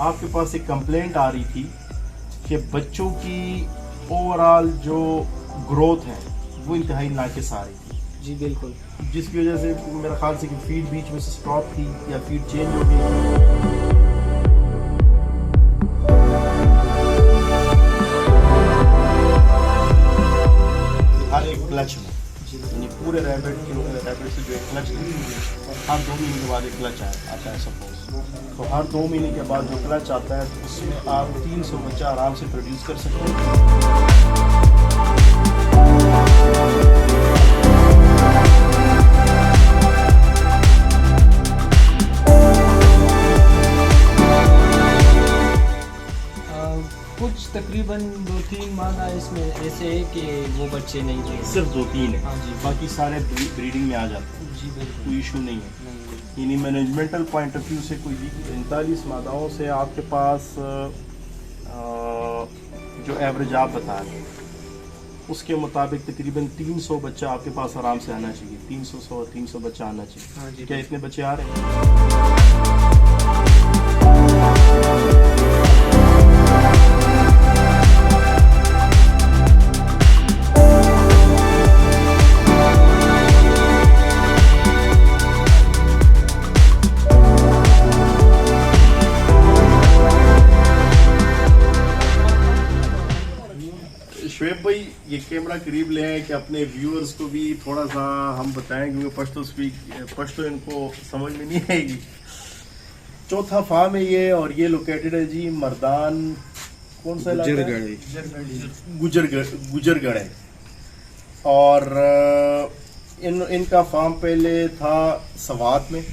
आपके पास एक कंप्लेंट आ रही थी कि बच्चों की ओवरऑल जो ग्रोथ है वो इंतहाई नाकिस आ रही थी, जी बिल्कुल। जिसकी वजह से मेरा ख्याल से कि फीड बीच में से स्टॉप थी या फीड चेंज हो गई। हर एक क्लच में यानी पूरे रैबिट से जो एक क्लच हर 2 महीने के बाद एक क्लच आता है सपोज, तो हर 2 महीने के बाद जो क्लच आता है तो उसमें आप 300 बच्चा आराम से प्रोड्यूस कर सकते हैं। कुछ तकरीबन 2-3 मादा इसमें ऐसे है कि वो बच्चे नहीं दे, सिर्फ 2-3 है। हाँ जी, बाकी सारे ब्रीडिंग में आ जाते हैं, जी बिल्कुल। कोई इशू नहीं है। नहीं, यानी मैनेजमेंटल पॉइंट ऑफ व्यू से कोई 39 मादाओं से आपके पास जो एवरेज आप बता रहे हैं उसके मुताबिक तकरीबन 300 बच्चा आपके पास आराम से आना चाहिए। 300 बच्चा आना चाहिए। हाँ जी। क्या इतने बच्चे आ रहे हैं? शुएब भाई, ये कैमरा करीब ले आए कि अपने व्यूअर्स को भी थोड़ा सा हम बताएं, क्योंकि पश्तो इनको समझ में नहीं आएगी। चौथा फार्म है ये, और ये लोकेटेड है जी मर्दान, कौन सा इलाका है? गुजरगढ़ है। और इनका फार्म पहले था सवात में,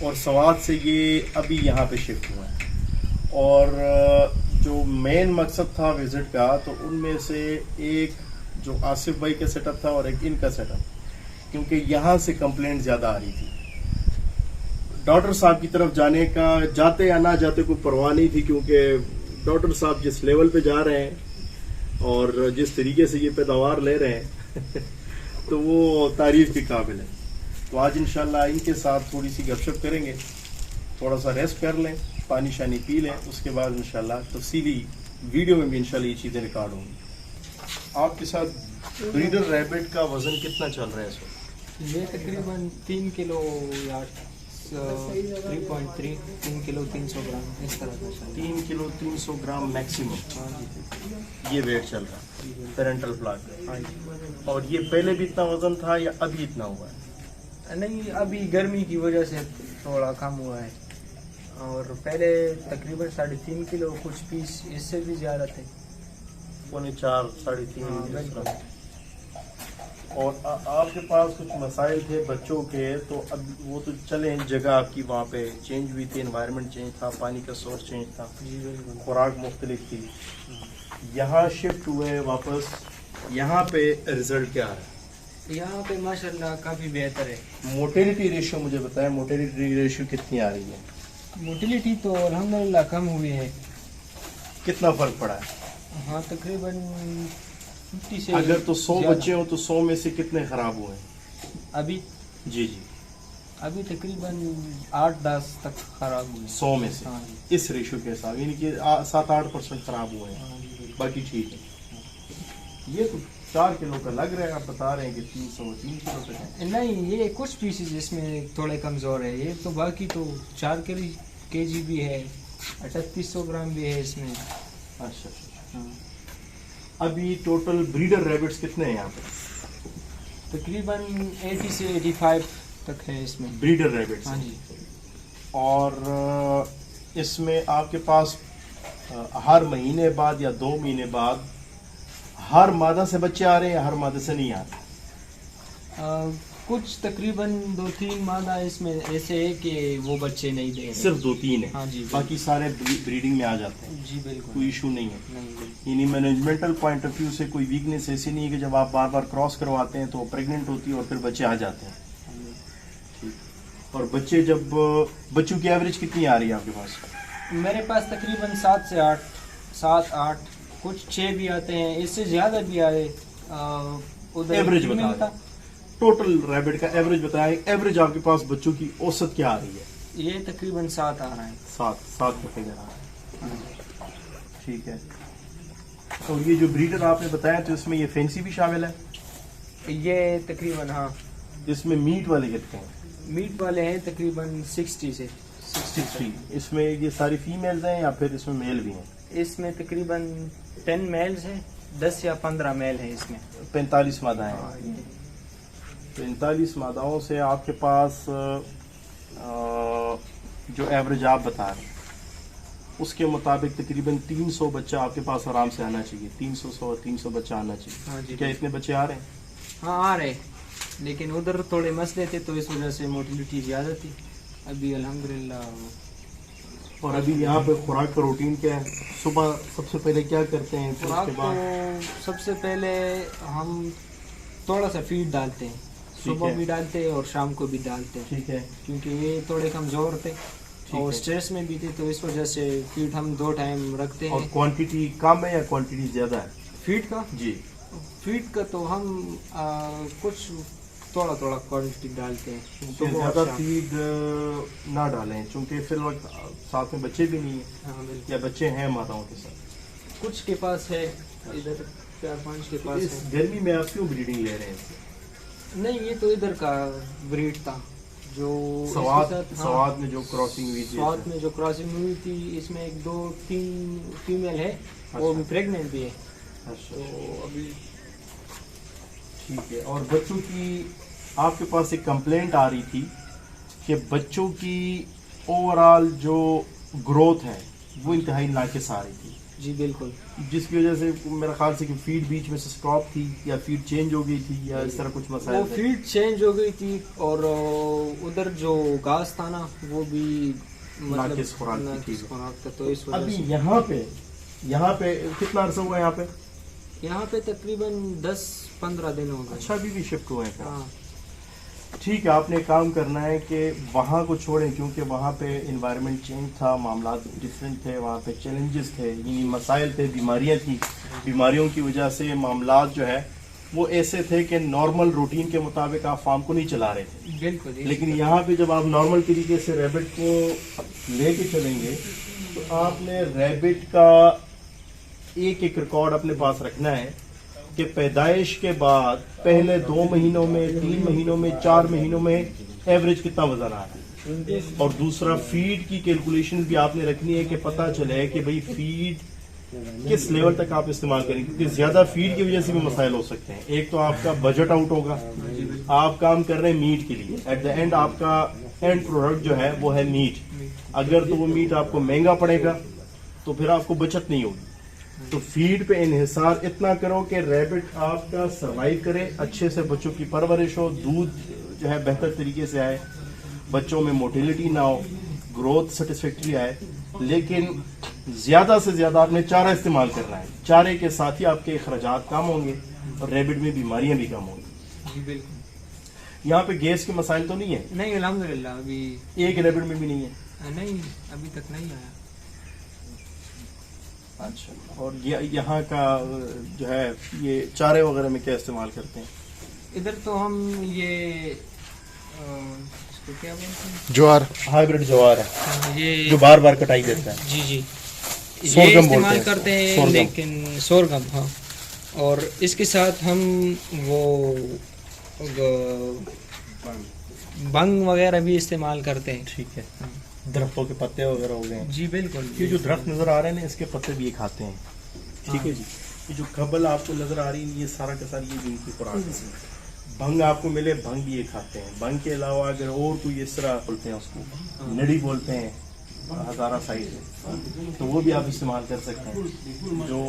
और सवात से ये अभी यहाँ पे शिफ्ट हुआ है। और जो मेन मकसद था विज़िट का, तो उनमें से एक जो आसिफ भाई का सेटअप था और एक इनका सेटअप, क्योंकि यहाँ से कंप्लेंट ज़्यादा आ रही थी। डॉक्टर साहब की तरफ जाने का, जाते या ना जाते कोई परवाह नहीं थी, क्योंकि डॉक्टर साहब जिस लेवल पे जा रहे हैं और जिस तरीके से ये पैदावार ले रहे हैं तो वो तारीफ़ के काबिल है। तो आज इंशाल्लाह इनके साथ थोड़ी सी गपशप करेंगे, थोड़ा सा रेस्ट कर लें, पानी शानी पी लें, उसके बाद इंशाल्लाह तफसीली वीडियो में भी इंशाल्लाह ये चीज़ें रिकॉर्ड होंगी। आपके साथ ब्रीडर रैबिट का वज़न कितना चल रहा है इस वक्त? ये तकरीबन 3 किलो या 3 किलो 300 ग्राम इस तरह का शायद। 3 किलो 300 ग्राम मैक्सिमम हाँ जी, ये वेट चल रहा है पेरेंटल फ्लाक। हाँ जी। और ये पहले भी इतना वज़न था या अभी इतना हुआ है? नहीं, अभी गर्मी की वजह से थोड़ा कम हुआ है, और पहले तकरीबन 3.5 किलो, कुछ पीस इससे भी ज़्यादा थे, 4.5 3.5। हाँ, बिल्कुल। और आपके पास कुछ मसाइल थे बच्चों के, तो अब वो तो चले, जगह आपकी वहाँ पे चेंज हुई थी, एनवायरनमेंट चेंज था, पानी का सोर्स चेंज था, जी बिल्कुल। खुराक मुख्तलिफ थी, यहाँ शिफ्ट हुए वापस, यहाँ पे रिजल्ट क्या है? यहाँ पे माशाल्लाह काफ़ी बेहतर है। मोटेलिटी रेशियो मुझे बताएं, मोटेलिटी रेशियो कितनी आ रही है? मोटिलिटी तो अल्हम्दुलिल्लाह कम हुई है। कितना फर्क पड़ा है? हाँ, तकरीबन 50 से अगर तो 100 ज़्यादा। बच्चे हो तो 100 में से कितने खराब हुए? अभी जी जी, अभी तकरीबन 8-10 तक खराब हुए। 100 में से हाँ जी, इस रेशियो के हिसाब, यानी कि 7-8% खराब हुए हैं, हाँ जी बिल्कुल। बाकी ठीक है। ये तो 4 किलो का लग रहा है, आप बता रहे हैं कि 3 किलो तक है। नहीं, ये कुछ पीसेस इसमें थोड़े कमज़ोर है, ये तो बाकी तो 4 केजी भी है, 3800 ग्राम भी है इसमें। अच्छा। हाँ, अभी टोटल ब्रीडर रैबिट्स कितने हैं यहाँ पे? तकरीबन 80 से 85 तक है इसमें। Breeder rabbits. हाँ जी। और इसमें आपके पास हर महीने बाद या 2 महीने बाद हर मादा से बच्चे आ रहे हैं या हर मादा से नहीं आ रहे? कुछ तकरीबन 2-3 मादा इसमें ऐसे है कि वो बच्चे नहीं दे रहे। सिर्फ 2-3 है। हाँ जी, बाकी सारे ब्रीडिंग में आ जाते हैं, जी बिल्कुल। कोई इशू नहीं है। नहीं, बिल्कुल। यानी मैनेजमेंटल पॉइंट ऑफ व्यू से कोई वीकनेस ऐसी नहीं है कि जब आप बार बार क्रॉस करवाते हैं तो प्रेग्नेंट होती है और फिर बच्चे आ जाते हैं। ठीक। और बच्चे जब बच्चों की एवरेज कितनी आ रही है आपके पास? मेरे पास तकरीबन 7 से 8, 7-8, कुछ 6 भी आते हैं, इससे ज़्यादा भी आए। उधर एवरेज फीमेल बता था। दें, टोटल रैबिट का एवरेज बताएं। एवरेज आपके पास बच्चों की औसत क्या आ रही है? ये तकरीबन 7 आ रहा है। 7 का फिगर आ रहा है। ठीक है। और ये जो ब्रीडर आपने बताया तो इसमें ये फैंसी भी शामिल है? ये तकरीबन हाँ, इसमें मीट वाले कितने हैं? मीट वाले हैं तकरीबन 60 से 63। इसमें ये सारी फीमेल्स हैं या फिर इसमें मेल भी हैं? इसमें तकरीबन 10 मेल्स हैं, 10 या 15 मेल हैं इसमें। 45 मादाएं हैं। हाँ, ये 45 मादाओं से आपके पास जो एवरेज आप बता रहे हैं उसके मुताबिक तकरीबन 300 बच्चा आपके पास आराम से आना चाहिए। 300 बच्चा आना चाहिए। हाँ जी। क्या इतने बच्चे आ रहे हैं? हाँ आ रहे, लेकिन उधर थोड़े मसले थे तो इस वजह से मोटिलिटी ज़्यादा थी। अभी अल्हम्दुलिल्लाह। और अभी यहाँ पे खुराक का रूटीन क्या है? सुबह सबसे पहले क्या करते हैं? फिर खुराक उसके बाद तो सबसे पहले हम थोड़ा सा फीड डालते हैं, सुबह है। भी डालते हैं और शाम को भी डालते हैं, ठीक है। क्योंकि ये थोड़े कमज़ोर थे और है। स्ट्रेस में भी थे, तो इस वजह से फीड हम 2 टाइम रखते और हैं। क्वांटिटी कम है या क्वांटिटी ज़्यादा है? फीड का जी। फीड का तो हम कुछ थोड़ा थोड़ा क्वांटिटी डालते हैं, तो सुबह और ज़्यादा शाम। फीड ना डालें क्योंकि फिर वक्त साथ में बच्चे भी नहीं हैं हाँ, बिल्कुल। या बच्चे हैं माताओं के साथ। कुछ के पास है, इधर 4-5 के पास इस है। गर्मी में आप क्यों ब्रीडिंग ले रहे हैं इससे? नहीं, ये तो इधर का ब्रीड था जो सवाद इसके साथ- हाँ, सवाद में जो क्रॉसिंग हुई थी स्वाद इसमें। में जो क्रॉसिंग हुई थी, इसमें 1-2-3 फीमेल है, वो अच्छा। प्रेग्नेंट भी है, अच्छा, तो अभी ठीक है। और बच्चों की आपके पास एक कंप्लेंट आ रही थी कि बच्चों की ओवरऑल जो ग्रोथ है वो इंतहाई नाकिस आ रही थी, जी बिल्कुल। जिसकी वजह से मेरा ख्याल से कि फीड बीच में से स्टॉप थी या फीड चेंज हो गई थी या इस तरह कुछ वो मसाइल थे। फीड चेंज हो गई थी और उधर जो घास था ना वो भी नाकिस खुराक की नाकिस थी। खुराक था, तो इस वजह अभी से यहाँ पे कितना अर्सा हुआ यहाँ पे? यहाँ पे तकरीबन 10-15 दिन हो गए। अच्छा, अभी भी शिफ्ट हुए हैं क्या? हाँ, ठीक है। आपने काम करना है कि वहाँ को छोड़ें क्योंकि वहाँ पे इन्वायरमेंट चेंज था, मामला डिफरेंट थे, वहाँ पे चैलेंजेस थे, यानी मसाइल थे, बीमारियाँ थी। बीमारियों की वजह से मामला जो है वो ऐसे थे कि नॉर्मल रूटीन के मुताबिक आप फार्म को नहीं चला रहे थे। बिल्कुल। लेकिन यहाँ पे जब आप नॉर्मल तरीके से रैबिट को लेके चलेंगे तो आपने रैबिट का एक रिकॉर्ड अपने पास रखना है कि पैदाइश के बाद पहले 2 महीनों में, 3 महीनों में, 4 महीनों में एवरेज कितना वजन आ रहा है। और दूसरा फीड की कैलकुलेशन भी आपने रखनी है कि पता चले कि भाई फीड किस लेवल तक आप इस्तेमाल करेंगे, क्योंकि ज्यादा फीड की वजह से भी मसाइल हो सकते हैं। एक तो आपका बजट आउट होगा, आप काम कर रहे हैं मीट के लिए, एट द एंड आपका एंड प्रोडक्ट जो है वो है मीट। अगर तो वो मीट आपको महंगा पड़ेगा तो फिर आपको बचत नहीं होगी। तो फीड पे इन्हिसार इतना करो कि रैबिट आपका सरवाइव करे, अच्छे से बच्चों की परवरिश हो, दूध जो है बेहतर तरीके से आए, बच्चों में मोटिलिटी ना हो, ग्रोथ सेटिस्फैक्ट्री आए। लेकिन ज्यादा से ज्यादा आपने चारा इस्तेमाल करना है। चारे के साथ ही आपके अखराजात कम होंगे और रैबिट में बीमारियां भी कम होंगी। जी बिल्कुल। यहाँ पे गैस के मसाइल तो नहीं है? नहीं, अल्हम्दुलिल्लाह अभी एक रैबिट में भी नहीं है। नहीं, अभी तक नहीं आया। अच्छा। और यहाँ का जो है ये चारे वगैरह में क्या इस्तेमाल करते हैं? इधर तो हम ये इसको क्या बोलते हैं, ज्वार, हाइब्रिड ज्वार है ये जो बार बार कटाई देता है। जी जी, ये सोरगम बोलते इस्तेमाल हैं करते हैं, सोरगम। लेकिन सोरगम, हाँ। और इसके साथ हम वो भंग वगैरह भी इस्तेमाल करते हैं। ठीक है। दरख्तों के पत्ते वगैरह हो गए। जी बिल्कुल। ये जो दरख्त नजर आ रहे हैं ना, इसके पत्ते भी ये खाते हैं। ठीक है जी। ये जो खबल आपको नजर आ रही है, ये सारा का सारा ये इनकी खुराक है। भंग आपको मिले, भंग भी ये खाते हैं। भंग के अलावा अगर और कोई इस तरह बोलते हैं उसको नड़ी बोलते हैं, हजारा साइड में, तो वो भी आप इस्तेमाल कर सकते हैं। जो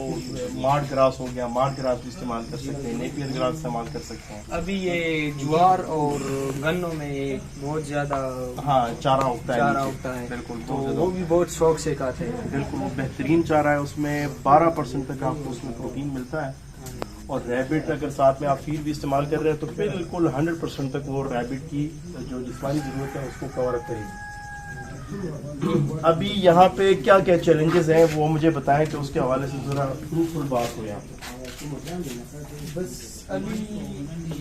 मार्ड ग्रास हो गया, मार्ड ग्रास भी इस्तेमाल कर सकते हैं, नेपियर ग्रास इस्तेमाल कर सकते हैं। अभी ये ज्वार और गन्नों में बहुत ज्यादा हाँ, चारा उगता है, चारा नीचे। उगता है, बिल्कुल, तो बहुत ज्यादा वो भी बहुत शौक से खाते हैं। बिल्कुल बेहतरीन चारा है। उसमें 12% तक आपको उसमें प्रोटीन मिलता है। और रैबिट अगर साथ में आप फीड भी इस्तेमाल कर रहे हैं तो बिल्कुल 100% तक वो रैबिट की जो जिस्मानी ज़रूरत है उसको कवर अप करेगी। अभी यहाँ पे क्या क्या चैलेंजेस हैं वो मुझे बताएं कि उसके हवाले से ज़रा फ्रूटफुल बात हो यहाँ पे। बस अभी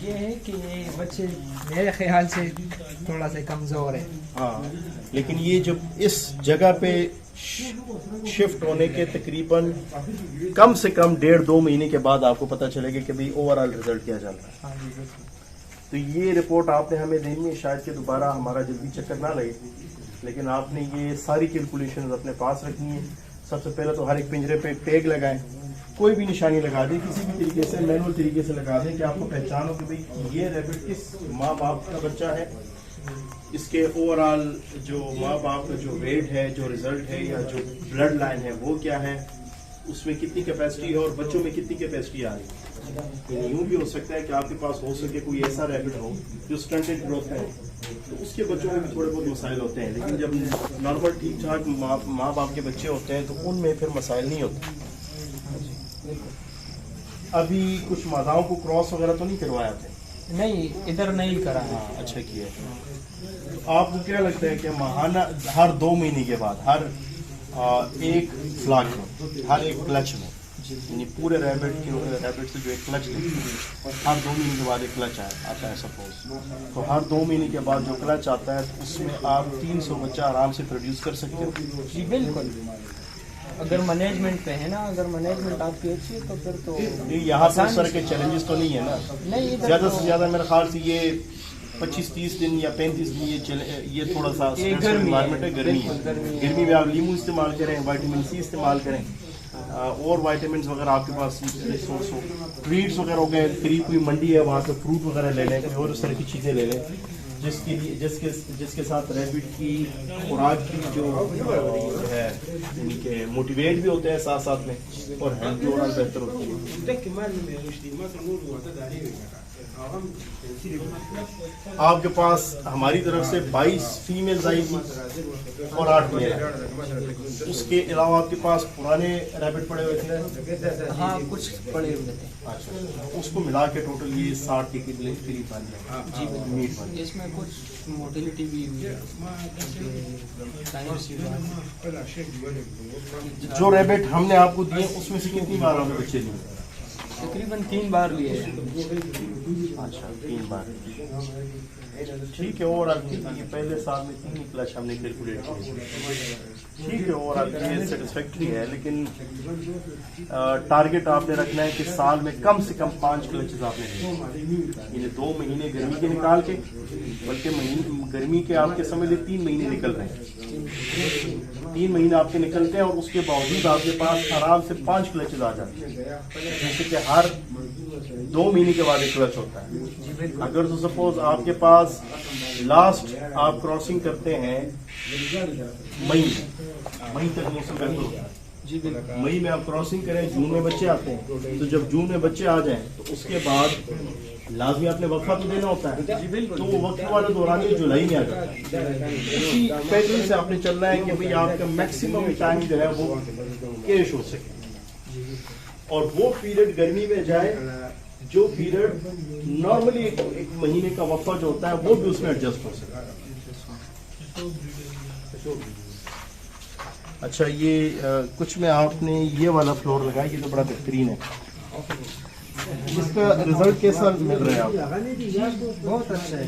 ये है कि बच्चे मेरे ख्याल से थोड़ा सा कमज़ोर है। हाँ, लेकिन ये जब इस जगह पे शिफ्ट होने के तकरीबन कम से कम 1.5-2 महीने के बाद आपको पता चलेगा कि भाई ओवरऑल रिजल्ट क्या चल रहा है। हाँ जी बिल्कुल। तो ये रिपोर्ट आपने हमें देनी है, शायद कि दोबारा हमारा जल्दी चक्कर ना लगे, लेकिन आपने ये सारी कैलकुलेशन अपने पास रखनी है। सबसे पहले तो हर एक पिंजरे पे एक टैग लगाएं, कोई भी निशानी लगा दें, किसी भी तरीके से मैनुअल तरीके से लगा दें कि आपको पहचान हो कि भाई ये रैबिट किस माँ बाप का बच्चा है, इसके ओवरऑल जो माँ बाप का जो वेट है, जो रिजल्ट है या जो ब्लड लाइन है वो क्या है, उसमें कितनी कैपेसिटी है और बच्चों में कितनी कैपेसिटी आ रही है। यूँ भी हो सकता है कि आपके पास हो सके कोई ऐसा रैबिट हो जो स्टंटेड ग्रोथ है, तो उसके बच्चों में भी थोड़े बहुत मसाइल होते हैं, लेकिन जब नॉर्मल ठीक ठाक माँ बाप के बच्चे होते हैं तो उनमें फिर मसाइल नहीं होते। अभी कुछ मादाओं को क्रॉस वगैरह तो नहीं करवाया थे? नहीं, इधर नहीं करा है। हाँ, अच्छा किया। तो आपको क्या लगता है कि माहाना हर 2 महीने के बाद हर एक फ्लाक में, हर एक क्लच में, यानी पूरे रैबिट से जो एक क्लच हर 2 महीने के बाद एक क्लच आता है सपोज, तो हर 2 महीने के बाद जो क्लच आता है उसमें आप 300 बच्चा आराम से प्रोड्यूस कर सकते हो। जी बिल्कुल, अगर मैनेजमेंट पे है ना, अगर मैनेजमेंट आपकी अच्छी है तो फिर तो यहाँ पर उस तरह के चैलेंजेस तो नहीं है ना। नहीं, ज़्यादा से ज़्यादा मेरे ख्याल से ये 25-30 दिन या 35 दिन ये थोड़ा सा इन्वायरमेंट है, गर्मी है। गर्मी में आप नींबू इस्तेमाल करें, विटामिन सी इस्तेमाल करें, और वाइटामिन वगैरह आपके पास रिसोर्स हो, फ्रूट्स वगैरह हो गए, करीब कोई मंडी है वहाँ से फ्रूट वगैरह ले लें, और उस तरह की चीज़ें ले लें जिसके साथ रैबिट की खुराक की जो है यानी कि मोटिवेट भी होते हैं साथ साथ में, और हेल्थ भी ओवरऑल बेहतर होती है। आपके पास हमारी तरफ से 22 फीमेल्स आई थी और 8 मेल। उसके अलावा आपके पास पुराने रैबिट पड़े हुए थे? हाँ, कुछ पड़े हुए थे। अच्छा, उसको मिला के टोटल ये 60 के करीब बन गया। जी बिल्कुल, इसमें कुछ मोटिलिटी भी हुई है। जो रैबिट हमने आपको दिए उसमें से कितनी बार आपने बच्चे लिए? तकरीबन 3 बार लिए हैं। अच्छा, 3 बार, ठीक है। और आपकी ये पहले साल में 3 क्लच हमने कैलकुलेट किए, ठीक है, और आपकी ये सेटिस्फैक्ट्री है, लेकिन टारगेट आपने रखना है कि साल में कम से कम 5 क्लचेस आपने लेने, 2 महीने गर्मी के निकाल के, बल्कि गर्मी के आपके समझ ले 3 महीने निकल रहे हैं, 3 महीने आपके निकलते हैं, और उसके बावजूद आपके पास आराम से 5 क्लचेस आ जाते हैं, जैसे कि हर 2 महीने के बाद एक क्लच होता है। अगर तो सपोज आपके पास लास्ट आप क्रॉसिंग करते हैं मई तक मौसम बेहतर होता है। जी बिल्कुल, मई में आप क्रॉसिंग करें, जून में बच्चे आते हैं, तो जब जून में बच्चे आ जाएं तो उसके बाद लाजमी आपने वक्फा तो देना होता है, तो वो वक्फे वाला दौरान जुलाई में आ जाता है। उसी पैटर्न से आपने चलना है कि भाई आपका मैक्सिमम टाइम जो है वो कैश हो सके, और वो पीरियड गर्मी में जाए जो पीरियड नॉर्मली एक महीने का वक्फा जो होता है वो भी उसमें एडजस्ट हो सके। अच्छा, ये कुछ में आपने ये वाला फ्लोर लगाया, ये तो बड़ा बेहतरीन है, इसका रिजल्ट कैसा मिल रहा है आपको? बहुत अच्छा है,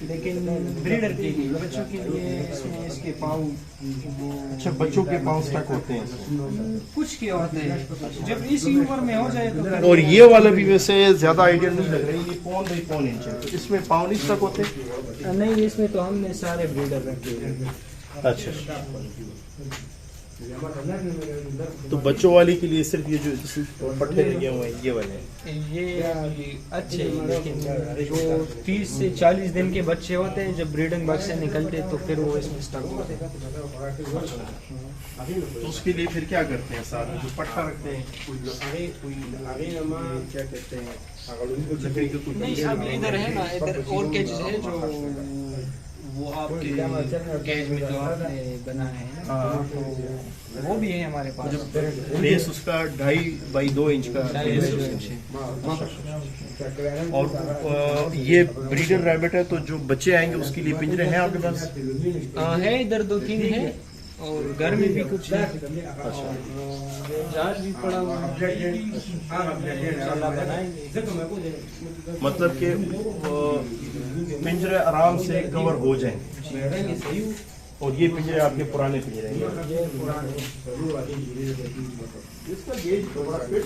लेकिन ब्रीडर के लिए, बच्चों के लिए इसमें इसके पाँव, अच्छा, बच्चों के पाँव स्टक होते हैं इसमें? कुछ के होते हैं, जब इस उम्र में हो जाए तो। और ये वाला भी वैसे ज्यादा आइडिया नहीं लग रहा है, ये 1.5 इंच है, तो इसमें पाँव नहीं स्टक होते? नहीं, इसमें तो हमने सारे ब्रीडर रखे हैं। अच्छा, तो बच्चों वाले के लिए सिर्फ ये जो पट्टे लगे हुए हैं ये वाले ये अच्छे हैं, लेकिन जो 30 से 40 दिन के बच्चे होते हैं जब ब्रीडिंग बक्स से निकलते हैं तो फिर वो इसमें स्टक होते हैं। तो उसके लिए फिर क्या करते हैं? साथ में जो पट्टा रखते हैं, क्या कहते हैं, लकड़ी का कुछ? नहीं, अब इधर है ना, इधर और केजेस है जो वो आपके केज में जो आपने बनाए हैं, तो वो भी है हमारे पास। बेस उसका 2.5 बाई 2 इंच का बेस है। और ये ब्रीडर रैबिट है, तो जो बच्चे आएंगे उसके लिए पिंजरे हैं आपके पास? है, इधर 2-3 है और घर में भी कुछ है। अच्छा, जहाज भी पड़ा हुआ है, इंशाल्लाह बनाएंगे। मतलब कि पिंजरे आराम से कवर हो जाएंगे। और ये पिंजरे आपके पुराने पिंजरे हैं। इसका गेज थोड़ा फिट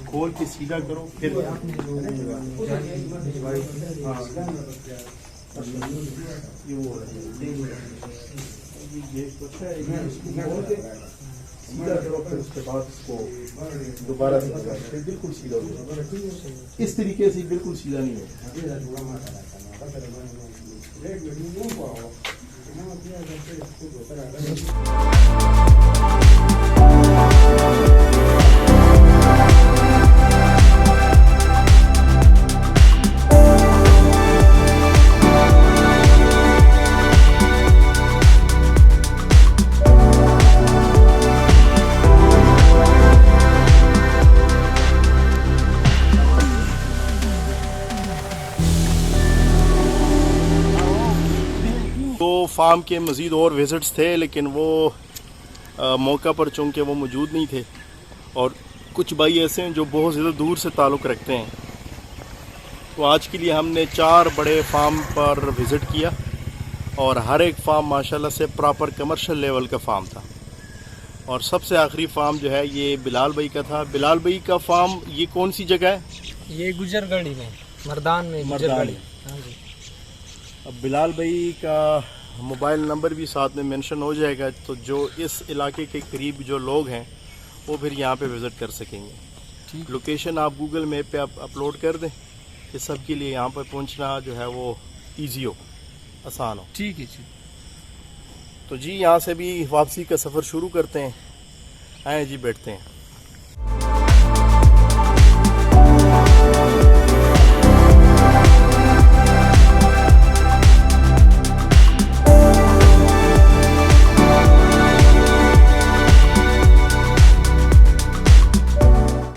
खोल के सीधा करो, फिर सीधा करो, फिर उसके बाद इसको दोबारा से लगा, फिर बिल्कुल सीधा हो जाए। इस तरीके से बिल्कुल सीधा नहीं होगा। तो फार्म के मज़ीद और विज़िट्स थे, लेकिन वो मौका पर चूँकि वो मौजूद नहीं थे, और कुछ भाई ऐसे हैं जो बहुत ज़्यादा दूर से ताल्लुक़ रखते हैं। तो आज के लिए हमने 4 बड़े फार्म पर विज़िट किया, और हर एक फार्म माशाल्लाह से प्रॉपर कमर्शियल लेवल का फार्म था। और सबसे आखिरी फार्म जो है ये बिलाल भाई का था। बिलाल भाई का फार्म ये कौन सी जगह है? ये गुजरगढ़ी में, मर्दान में, गुजरगढ़ी। हाँ जी। अब बिलाल भाई का मोबाइल नंबर भी साथ में मेंशन हो जाएगा, तो जो इस इलाके के करीब जो लोग हैं वो फिर यहाँ पे विज़िट कर सकेंगे। लोकेशन आप गूगल मैप पे आप अपलोड कर दें कि सबके लिए यहाँ पर पहुँचना जो है वो इजी हो, आसान हो। ठीक है जी। तो जी यहाँ से भी वापसी का सफ़र शुरू करते हैं। आए जी, बैठते हैं।